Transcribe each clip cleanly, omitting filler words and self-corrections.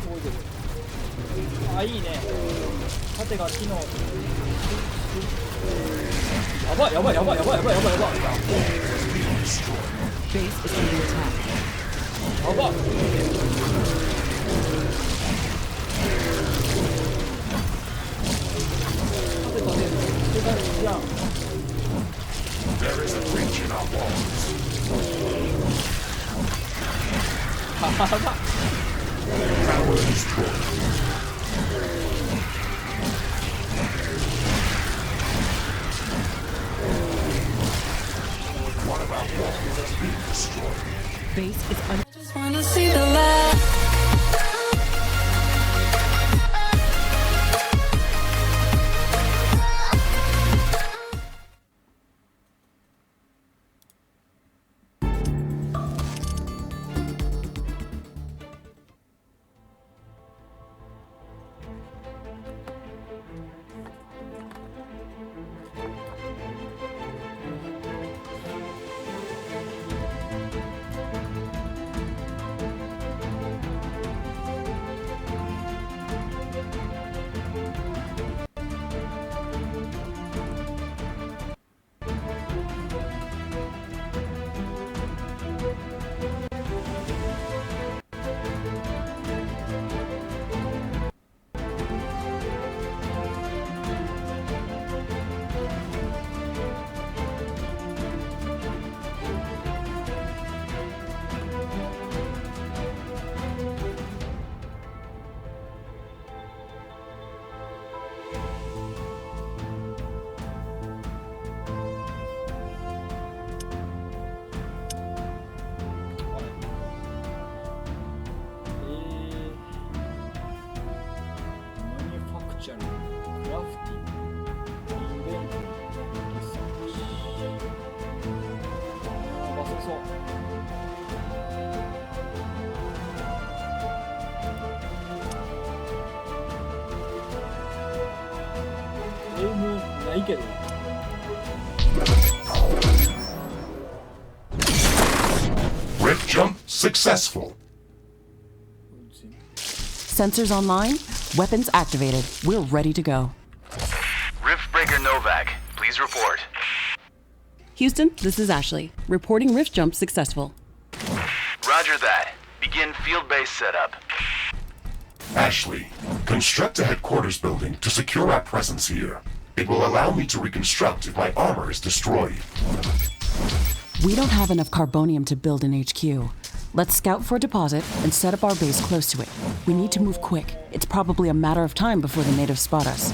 動いてる。あ、いいね。盾が機能。やばいやばいやばいやばいやばいやばいやばい。やばっ。盾立てる。手がいやん。ははは。Base is under. Just wanna see the light.ないけど。Rift jump successful. Sensors online, weapons activated. We're ready to go. Riftbreaker Novak, please report. Houston, this is Ashley. Reporting rift jump successful. Roger that. Begin field base setup. Ashley, construct a headquarters building to secure our presence here. It will allow me to reconstruct if my armor is destroyed. We don't have enough carbonium to build an HQ. Let's scout for a deposit and set up our base close to it. We need to move quick. It's probably a matter of time before the natives spot us.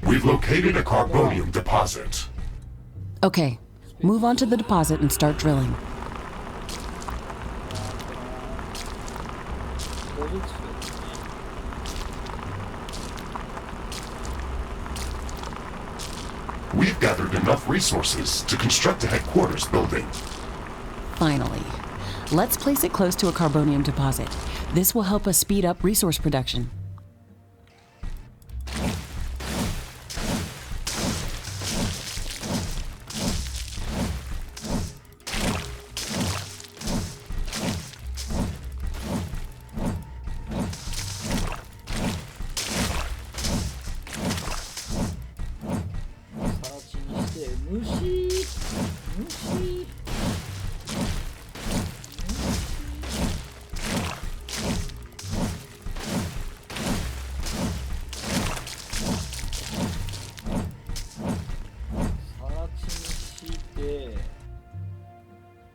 We've located a carbonium deposit. Okay, move on to the deposit and start drilling. We've gathered enough resources to construct a headquarters building. Finally. Let's place it close to a carbonium deposit. This will help us speed up resource production.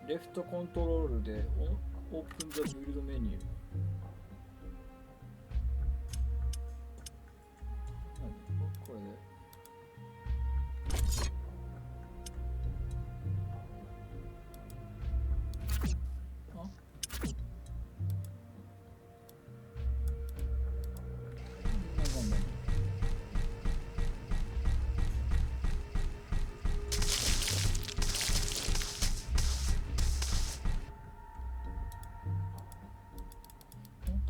Left コントロールでオープンザビルドメニュー。これで。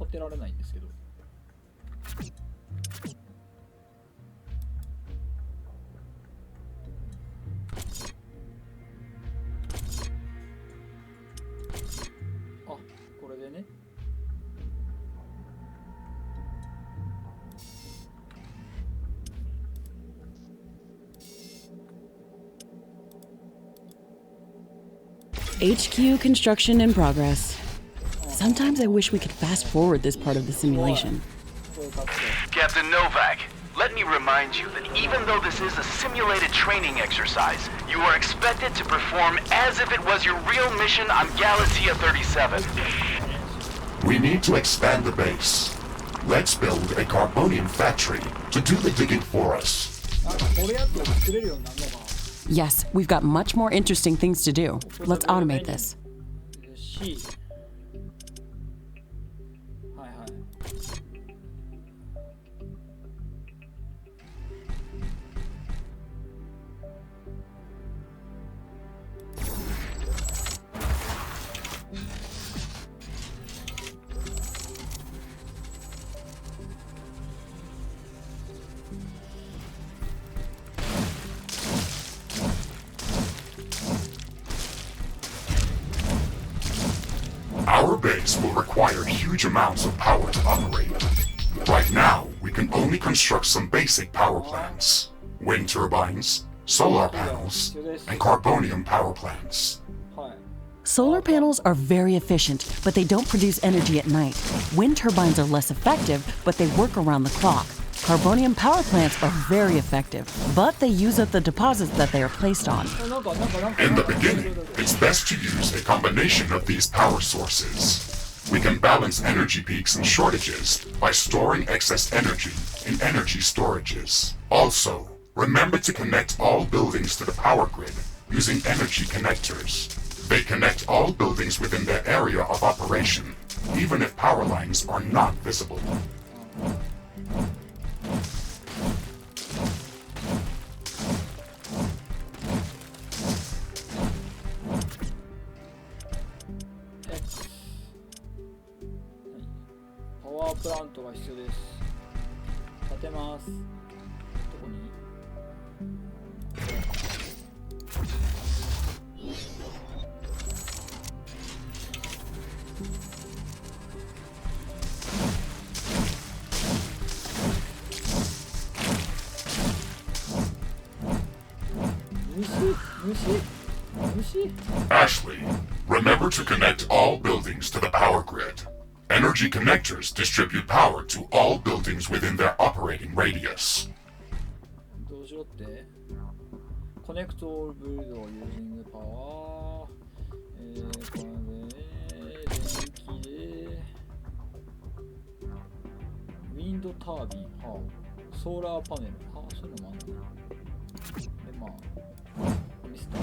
立てられないんですけど。HQ construction in progress. Sometimes I wish we could fast forward this part of the simulation. こういう活動 Captain Novak, let me remind you that even though this is a simulated training exercise, you are expected to perform as if it was your real mission on Galaxia 37. We need to expand the base. Let's build a carbonium factory to do the digging for us. なんかこれやって作れるようになるのか Yes, we've got much more interesting things to do. Let's automate this. し、はいはい。Our base will require huge amounts of power to operate. Right now, we can only construct some basic power plants. Wind turbines, solar panels, and carbonium power plants. はい。 Solar panels are very efficient, but they don't produce energy at night. Wind turbines are less effective, but they work around the clock. Carbonium power plants are very effective, but they use up the deposits that they are placed on. なんか In the beginning, it's best to use a combination of these power sources. We can balance energy peaks and shortages by storing excess energy in energy storages. Also, remember to connect all buildings to the power grid using energy connectors. They connect all buildings within their area of operation, even if power lines are not visible. X パワープラントが必要です。建てます。どこに？虫 Ashley, remember to connect all buildings to the power grid. Energy connectors distribute power to all buildings within their operating radius. どうしろって Connect all build using power これで電気でウィンドタービン、はあ、ソーラーパネル、はあ、そういうのもあるね。で、まあミスター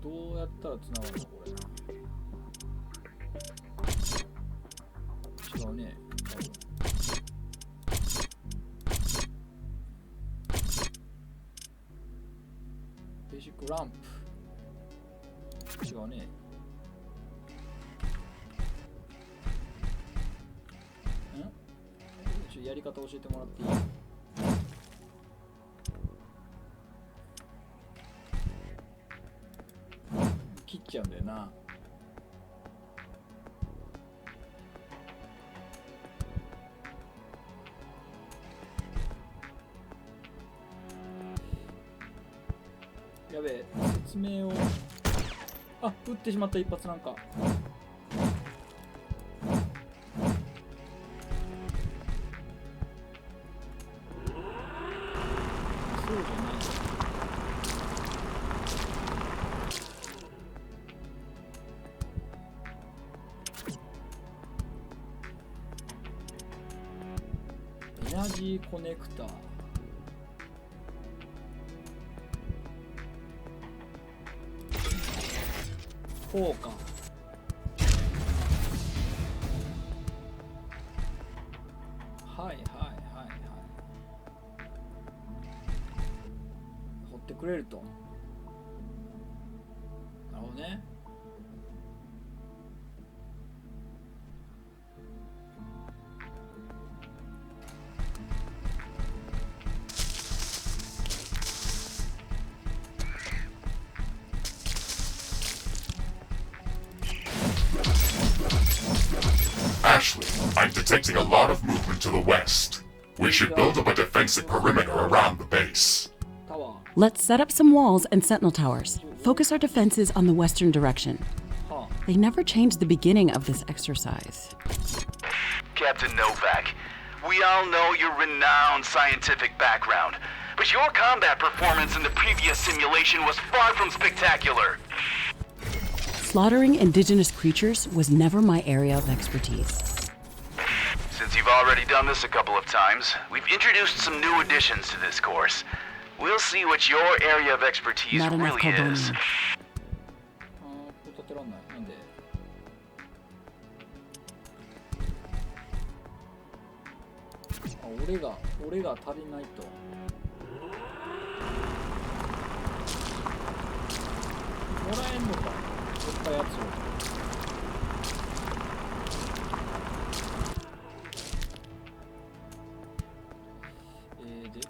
どうやったらつながるのこれ。違うね。ベーシックランプ。違うね。やり方教えてもらっていい？切っちゃうんだよな。やべえ、説明を。あ、撃ってしまった一発なんか。そうじゃない。エナジーコネクター。こうか。はいはいはいはい。掘ってくれると。なるほどね。detecting a lot of movement to the west. We should build up a defensive perimeter around the base. タワー。 Let's set up some walls and sentinel towers. Focus our defenses on the western direction. は They never changed the beginning of this exercise. Captain Novak, we all know your renowned scientific background, but your combat performance in the previous simulation was far from spectacular. Slaughtering indigenous creatures was never my area of expertise. Since you've already done this a couple of times, we've introduced some new additions to this course. We'll see what your area of expertise Not enough really is. carbonium. あこれ立てらんない。なんで俺が足りないと。もらえんのか取ったやつを。で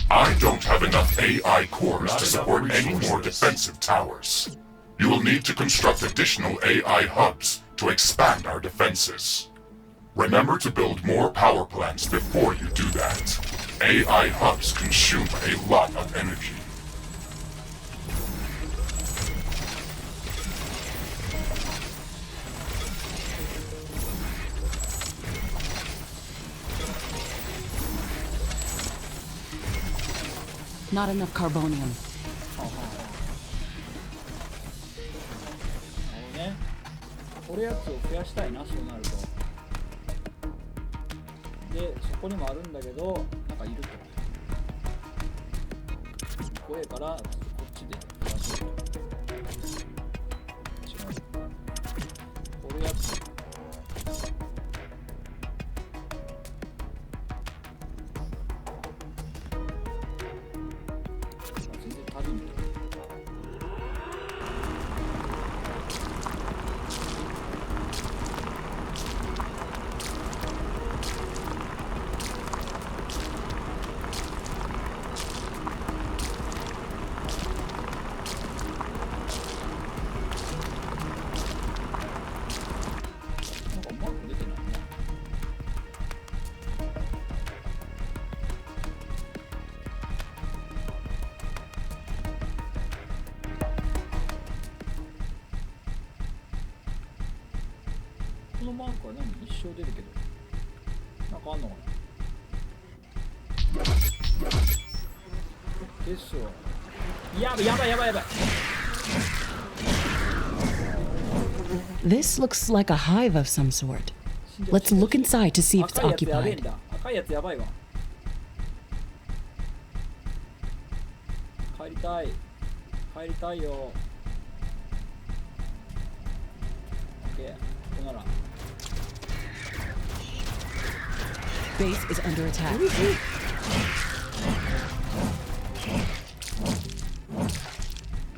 I don't have enough AI cores to support any more defensive towers. You will need to construct additional AI hubs to expand our defenses. Remember to build more power plants before you do that. AI hubs consume a lot of energy. Not enough carbonium. ね。これやつを増やしたいな、そうなると。で、そこにもあるんだけど、なんかいると。怖いからこっちで増やそうと。違う。これやつ。全然足りんと。なんかうまく出てないな。このマークは何？一生出るけど。なんかあんのかな？ですよ。やばいやばいやばいやばい。This looks like a hive of some sort. Let's look inside to see if it's 赤いやつやべえん occupied. だ。赤いやつやばいわ。帰りたい。帰りたいよ。オッケー。ここなら。 Base is under attack. な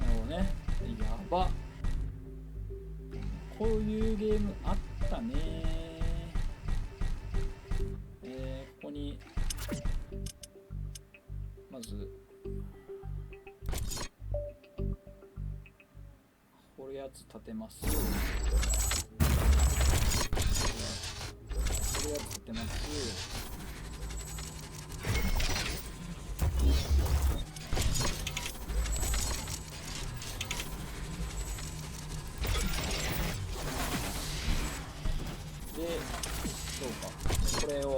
るほどね。やば。こういうゲームあったね。ここにまずこれやつ立てます。これやつ立てます。で、そうか。これを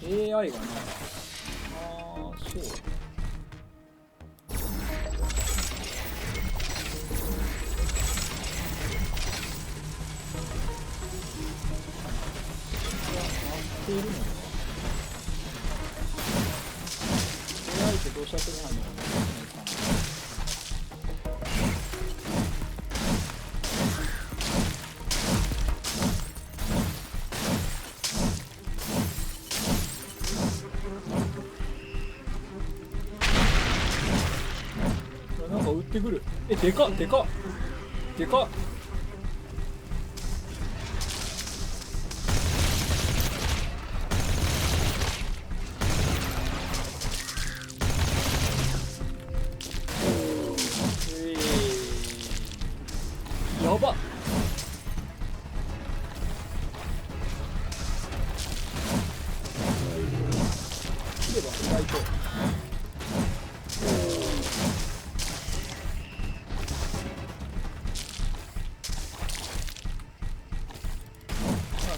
AI がね、ああ、そう。っているのか。AI ってどうしちゃってないのかな。なんか撃ってくる。え、でかっでかっでかっ。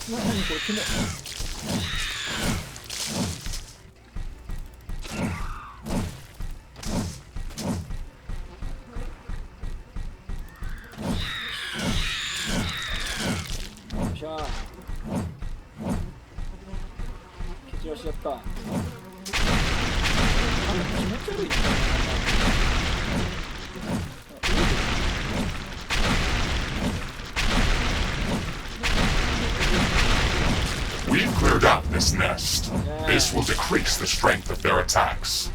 何これ、キモ。よっしゃー。蹴散らしちゃった。なんか気持ち悪いな。We've cleared out this nest. This will decrease the strength of their attacks.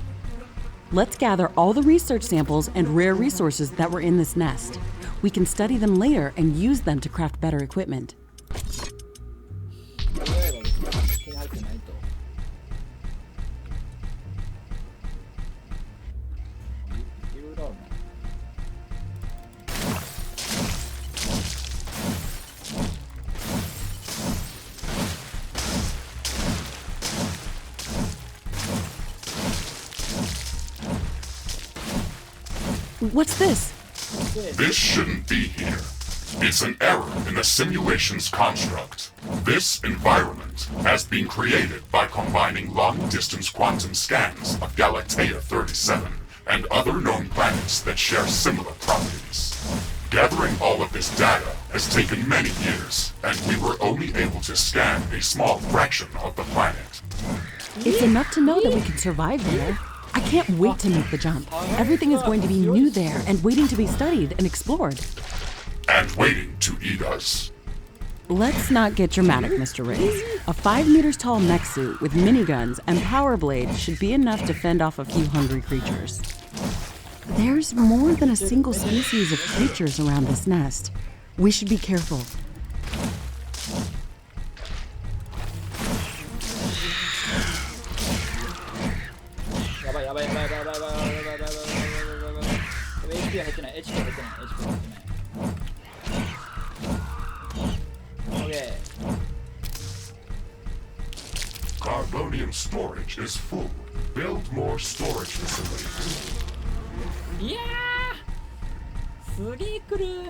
Let's gather all the research samples and rare resources that were in this nest. We can study them later and use them to craft better equipment. 手に入ってないと。いろいろあるな。What's this? This shouldn't be here. It's an error in the simulation's construct. This environment has been created by combining long-distance quantum scans of Galatea 37 and other known planets that share similar properties. Gathering all of this data has taken many years, and we were only able to scan a small fraction of the planet. It's enough to know that we can survive there. I can't wait to make the jump. Everything is going to be new there and waiting to be studied and explored. And waiting to eat us. Let's not get dramatic, Mr. Riggs. A 5 meters tall mech suit with miniguns and power blades should be enough to fend off a few hungry creatures. There's more than a single species of creatures around this nest. We should be careful. HP 入ってない。HP 入ってない。HP 入ってない。OK。Carbonium storage is full. Build more storage facilities. いやー、すげー来る。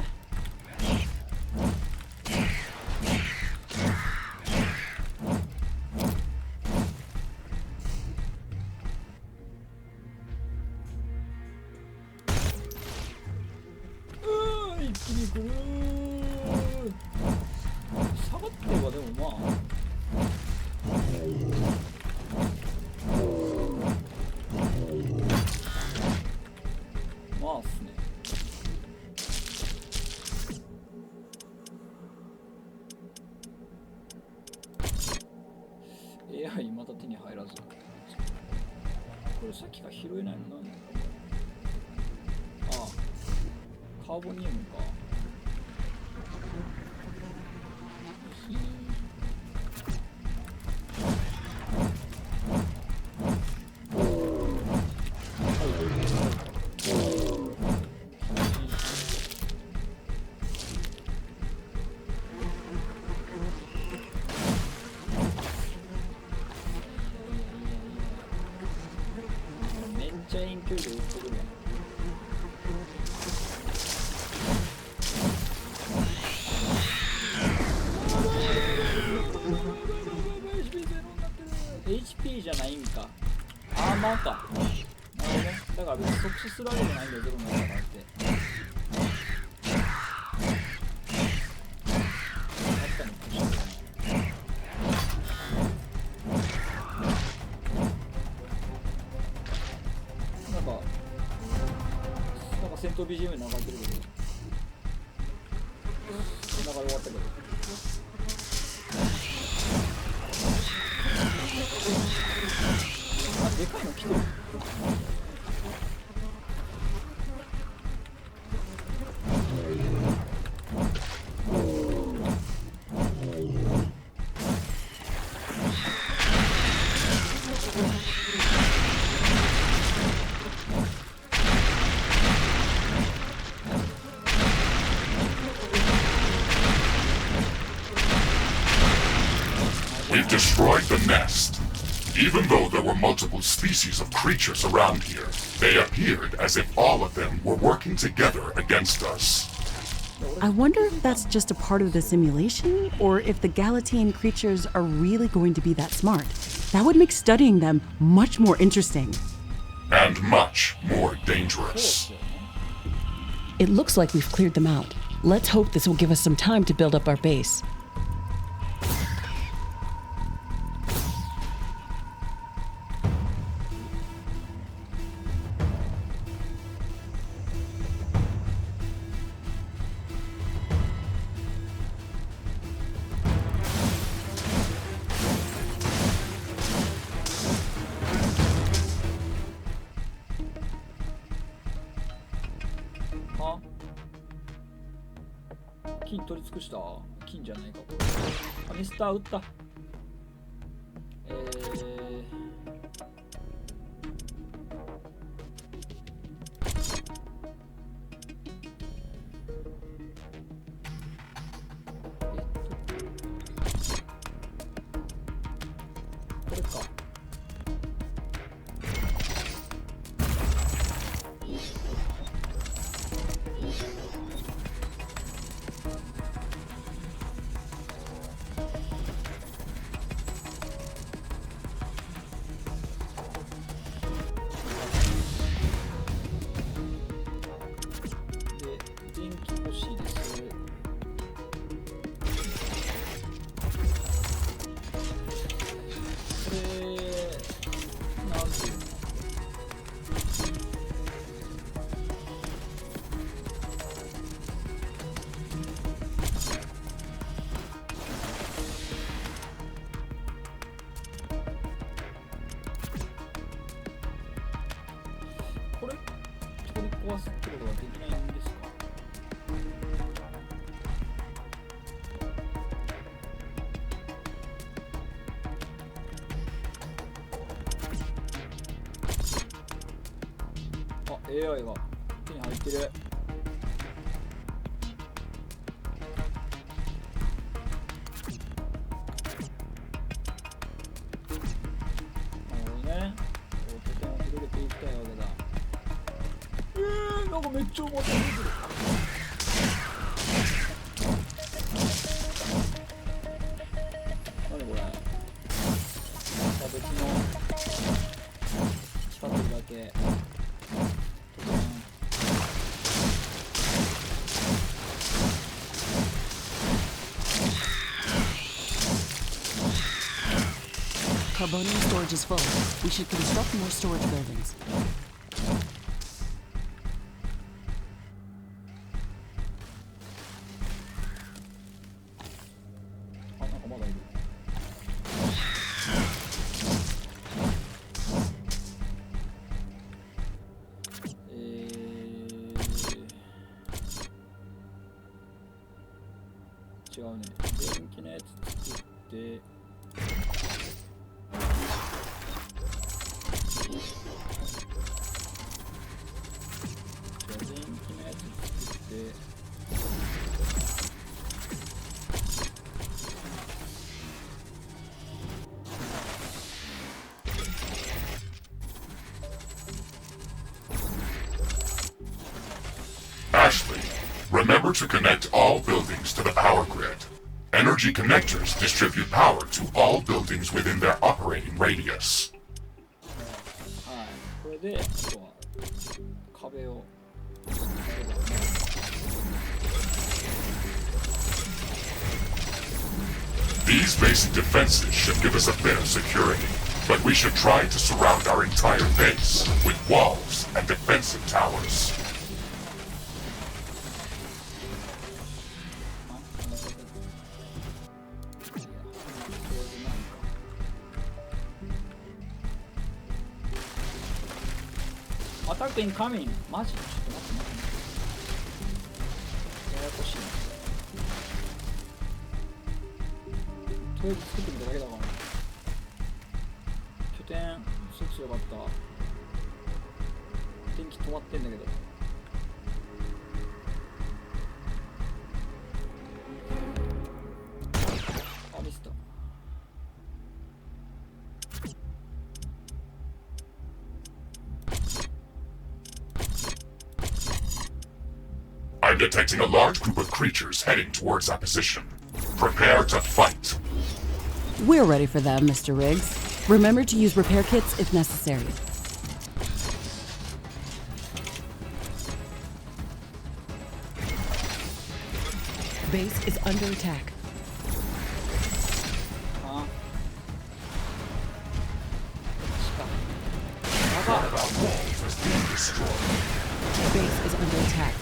一気に来る。下がってはでもまあ。まあっすね。AI また手に入らず。これさっきから拾えないのなんだ。ああ、カーボニウムか。めっちゃ遠距離で撃ってるわ。HP じゃないんか。アーマーか。なるほどね。だから別に即死するわけじゃないんだよ、ゼロの中からって。確かにプッシュだね。なんか戦闘 BGM 流れてるけど。流れ終わったけど。あ、でかいの来てる。We've destroyed the nest. Even though there were multiple species of creatures around here, they appeared as if all of them were working together against us. I wonder if that's just a part of the simulation, or if the Galatian creatures are really going to be that smart. That would make studying them much more interesting. And much more dangerous. It looks like we've cleared them out. Let's hope this will give us some time to build up our base.金取り尽くした？金じゃないかこれ。あ、ミスター撃った。これか。これ取り壊すってことができないんですか？あ、AI が手に入ってる。なるほどね。拠点を広げていきたいわけだ。なんかめっちゃ重たい。何これ。また別の光ってるだけ。Carbonium storage is full. We should construct more storage buildings. Ashley, remember to connect all buildings to the power grid. Energy connectors distribute power to all buildings within their operating radius. はい、これであとは壁を。These basic defenses should give us a bit of security, but we should try to surround our entire base with walls and defensive towers. Attack incoming! マジ？ちょっと待って待って。ややこしいな。とりあえず作ってみただけだから。拠点、そっちよかった。電気止まってんだけど。あ、ミスった。I detecting a large group of creatures heading towards our position. Prepare to fight. We're ready for them, Mr. Riggs. Remember to use repair kits if necessary. Base is under attack. One of our walls is being destroyed. Base is under attack.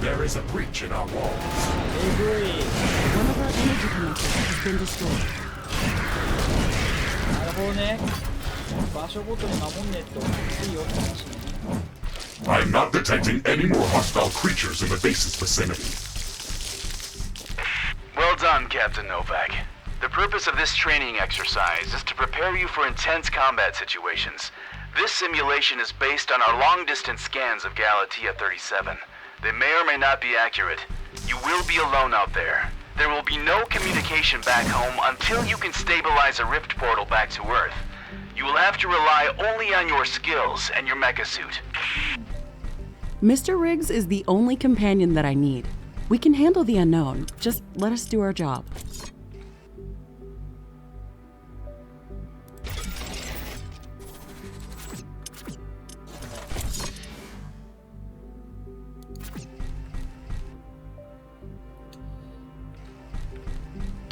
There is a breach in our walls. One of our energy connectors has been destroyed. なるほどね。場所ごとに守んねえときついよって話ね。I'm not detecting any more hostile creatures in the base's vicinity. Well done, Captain Novak. The purpose of this training exercise is to prepare you for intense combat situations. This simulation is based on our long-distance scans of Galatea 37. They may or may not be accurate. You will be alone out there. There will be no communication back home until you can stabilize a rift portal back to Earth. You will have to rely only on your skills and your mecha suit. Mr. Riggs is the only companion that I need. We can handle the unknown. Just let us do our job.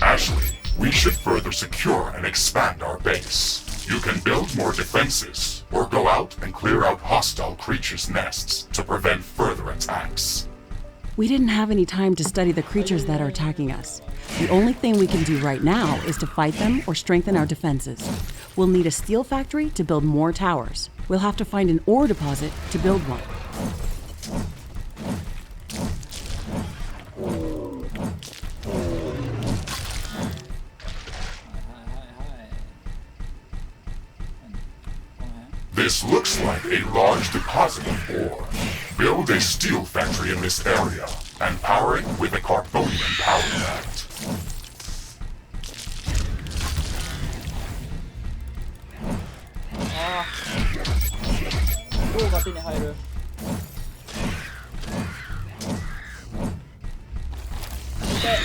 Ashley, we should further secure and expand our base. You can build more defenses, or go out and clear out hostile creatures' nests to prevent further attacks. We didn't have any time to study the creatures that are attacking us. The only thing we can do right now is to fight them or strengthen our defenses. We'll need a steel factory to build more towers. We'll have to find an ore deposit to build one. This looks like a large deposit of ore. Build a steel factory in this area and power it with a carbonium power plant. Ah. 銅が手に入る。痛い。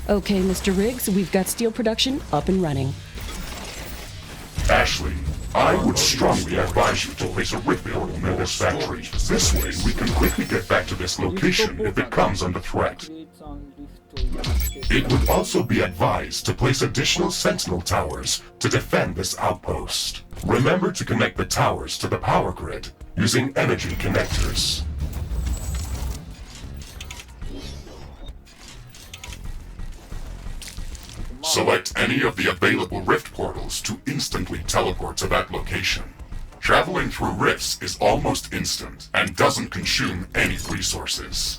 Okay, Mr. Riggs, we've got steel production up and running. Ashley, I would strongly advise you to place a rift portal in this factory. This way, we can quickly get back to this location if it comes under threat. It would also be advised to place additional sentinel towers to defend this outpost. Remember to connect the towers to the power grid using energy connectors. Select any of the available rift portals to instantly teleport to that location. Traveling through rifts is almost instant and doesn't consume any resources.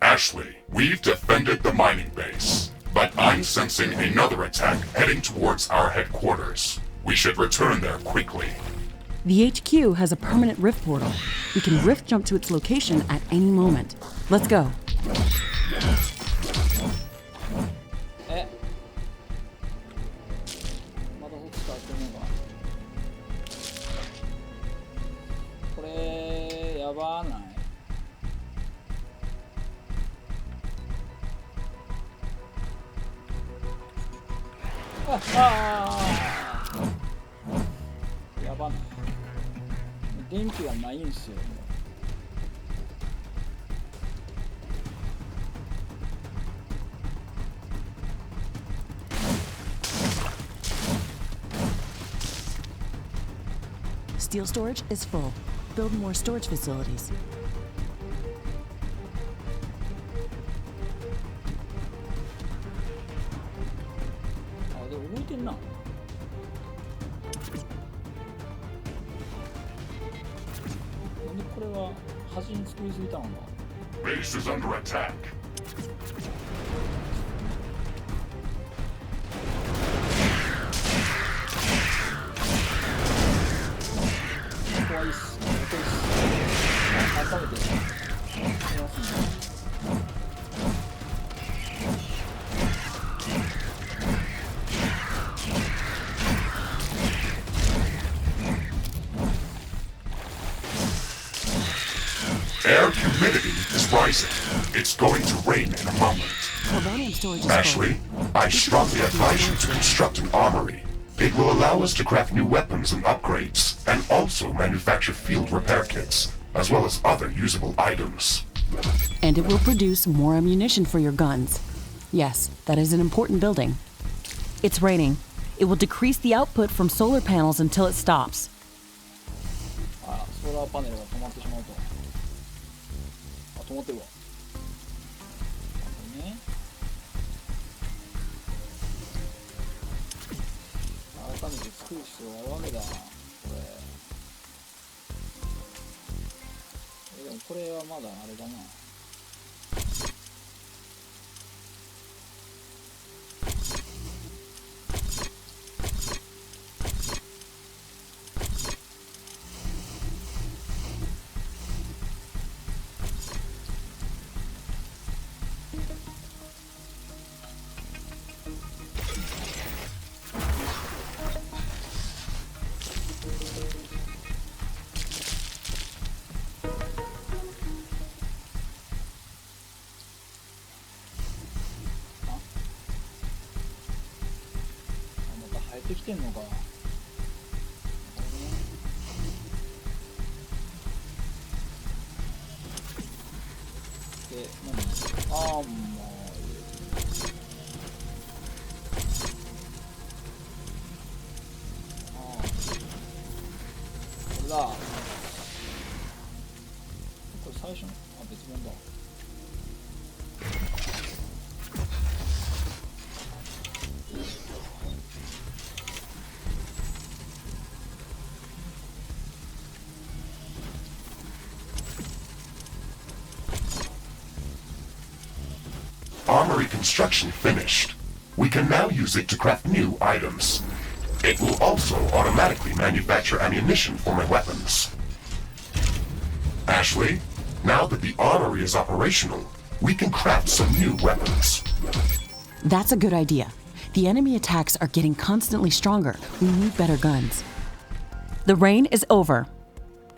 Ashley, we've defended the mining base, but I'm sensing another attack heading towards our headquarters. We should return there quickly. The HQ has a permanent rift portal. We can rift jump to its location at any moment. Let's go. まだそっち使ってんのか。これやばない。やばない。電気がないんすよ。Steel storage is full. Build more storage facilities. あ、でも動いてんな。なんでこれは端に作りすぎたのか。 Base is under attack. 怖いっす。怖いっす。改めて。Air humidity is rising. It's going to rain in a moment. Carbonium storage is Ashley, I strongly advise you to construct an armory. It will allow us to craft new weapons and upgrades, and also manufacture field repair kits, as well as other usable items. full. And it will produce more ammunition for your guns. Yes, that is an important building. It's raining. It will decrease the output from solar panels until it stops. あ、ソーラーパネルが止まってしまうと。あ、止まってるわ。ね。改めて作る必要があるわけだ。これ。でもこれはまだあれだな。生えてきてんのか。で、何？ああ、もう。だ。これ最初の別物だ。Armory construction finished. We can now use it to craft new items. It will also automatically manufacture ammunition for my weapons. Ashley, now that the armory is operational, we can craft some new weapons. That's a good idea. The enemy attacks are getting constantly stronger. We need better guns. The rain is over.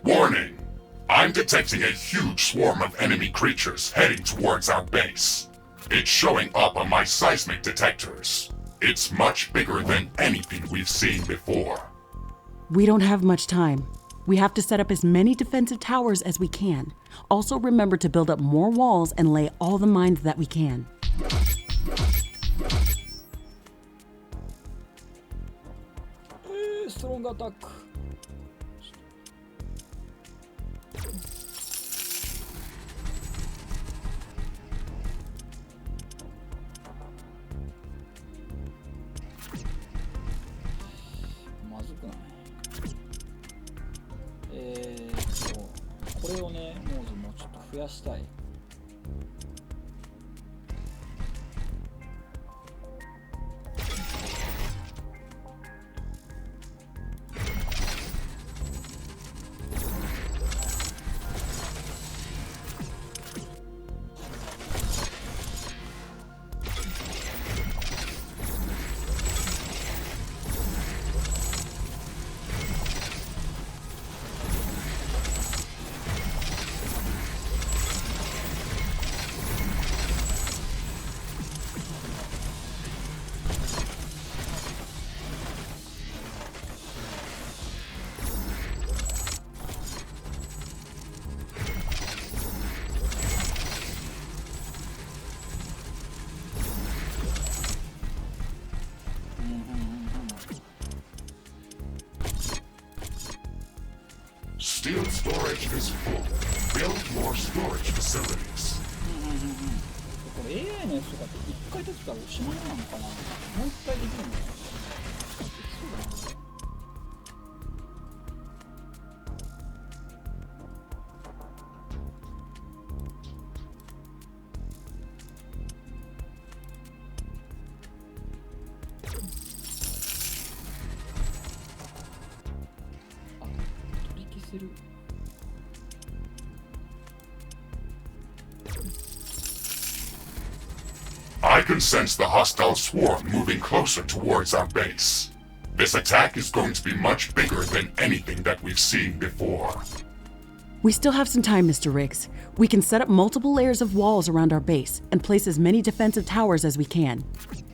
Warning! I'm detecting a huge swarm of enemy creatures heading towards our base. It's showing up on my seismic detectors. It's much bigger than anything we've seen before. We don't have much time. We have to set up as many defensive towers as we can. Also remember to build up more walls and lay all the mines that we can. Strong attack. .これをね、もうちょっと増やしたい。Steel storage is full. Build more storage facilities. これ AI のやつとかって一回できたらおしまいなのかな。もう一回できるのかな。そうだな。I can sense the hostile swarm moving closer towards our base. This attack is going to be much bigger than anything that we've seen before. We still have some time, Mr. Riggs. We can set up multiple layers of walls around our base and place as many defensive towers as we can.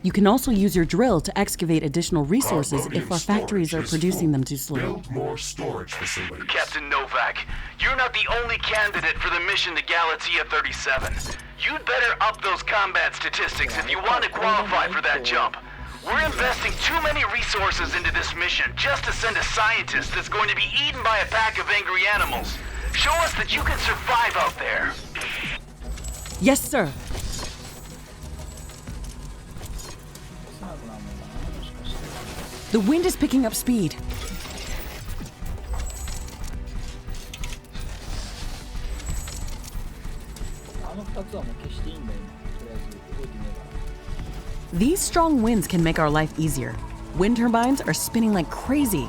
You can also use your drill to excavate additional resources if our factories are producing them too slow. Build more storage facilities. Captain Novak, you're not the only candidate for the mission to Galatea 37. You'd better up those combat statistics if you want to qualify for that jump. We're investing too many resources into this mission just to send a scientist that's going to be eaten by a pack of angry animals. Show us that you can survive out there. Yes, sir. The wind is picking up speed. These strong winds can make our life easier. Wind turbines are spinning like crazy.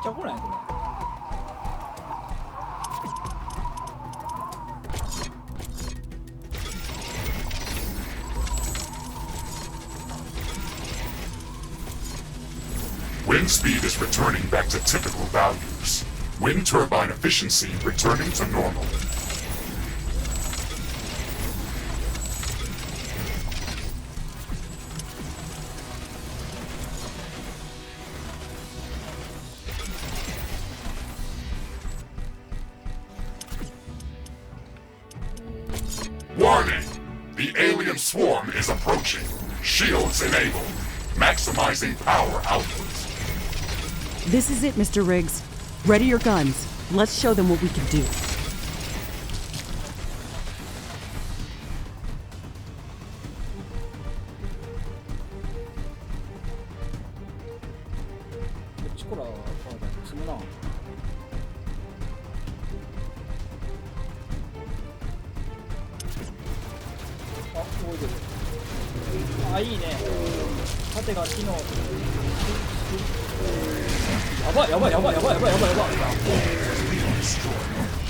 ちゃ来ないこれ。Wind speed is returning back to typical values. Wind turbine efficiency returning to normal. Warning! The alien swarm is approaching. Shields enabled. Maximizing power output. This is it, Mr. Riggs. Ready your guns. Let's show them what we can do. こっちから積むな。あ、動いてる。あ、いいね。縦が機能。やばいやばいやばいやばいやばいやばいやばい。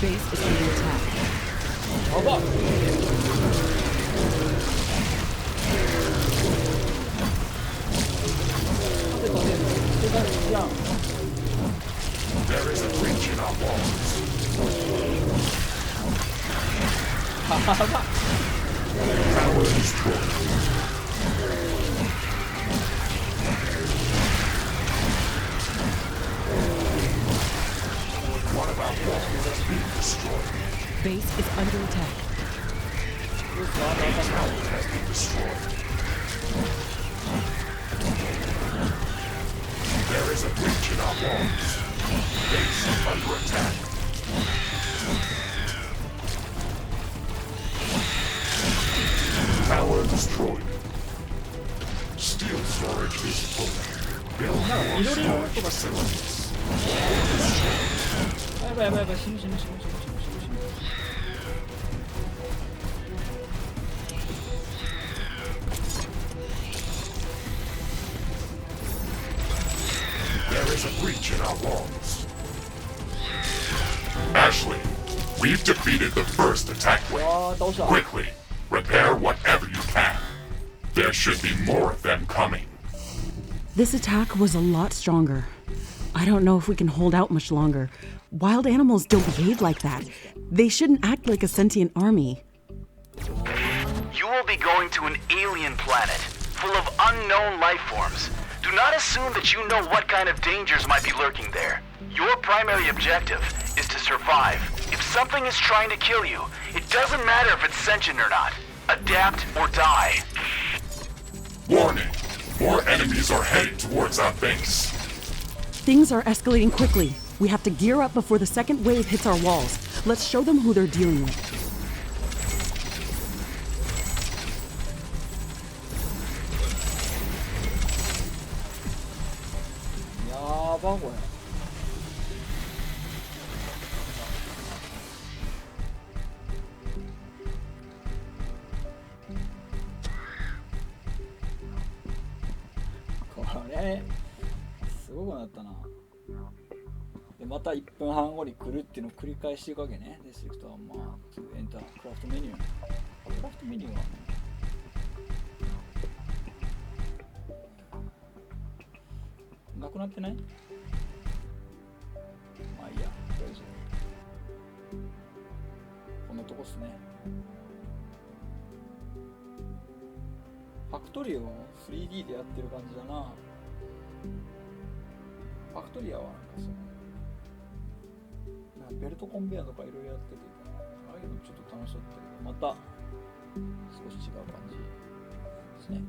Base is under attack. やばい。縦がね、手がじゃん。There is a breach in our walls. やばい。Tower destroyed. One of our walls is being destroyed. Base is under attack. Tower has been destroyed. There is a breach in our walls. Base is under attack. Tower destroyed. Steel storage is full. Build more storage facilities. やばいやばいやばい、死ぬ死ぬ死ぬ死ぬ死ぬ死ぬ死ぬ。There is a breach in our walls. Ashley, we've defeated the first attack wave. ああ、倒した。 Quickly, repair whatever you can. There should be more of them coming. This attack was a lot stronger. I don't know if we can hold out much longer. Wild animals don't behave like that. They shouldn't act like a sentient army. You will be going to an alien planet full of unknown life forms. Do not assume that you know what kind of dangers might be lurking there. Your primary objective is to survive. If something is trying to kill you, it doesn't matter if it's sentient or not. Adapt or die. Warning, more enemies are heading towards our base. Things are escalating quickly. We have to gear up before the second wave hits our walls. Let's show them who they're dealing with. やばこれ。これすごくなったな。でまた1分半後に来るっていうのを繰り返していくわけね。ディストリクトはまあエンタークラフトメニュー。クラフトメニューはね。なくなってない？まあいいや、とりあえずこんなとこっすね。ファクトリーを 3D でやってる感じだな。ファクトリアはなんかそのベルトコンベヤーとかいろいろやってて、ああいうのちょっと楽しかったけど、また少し違う感じですね。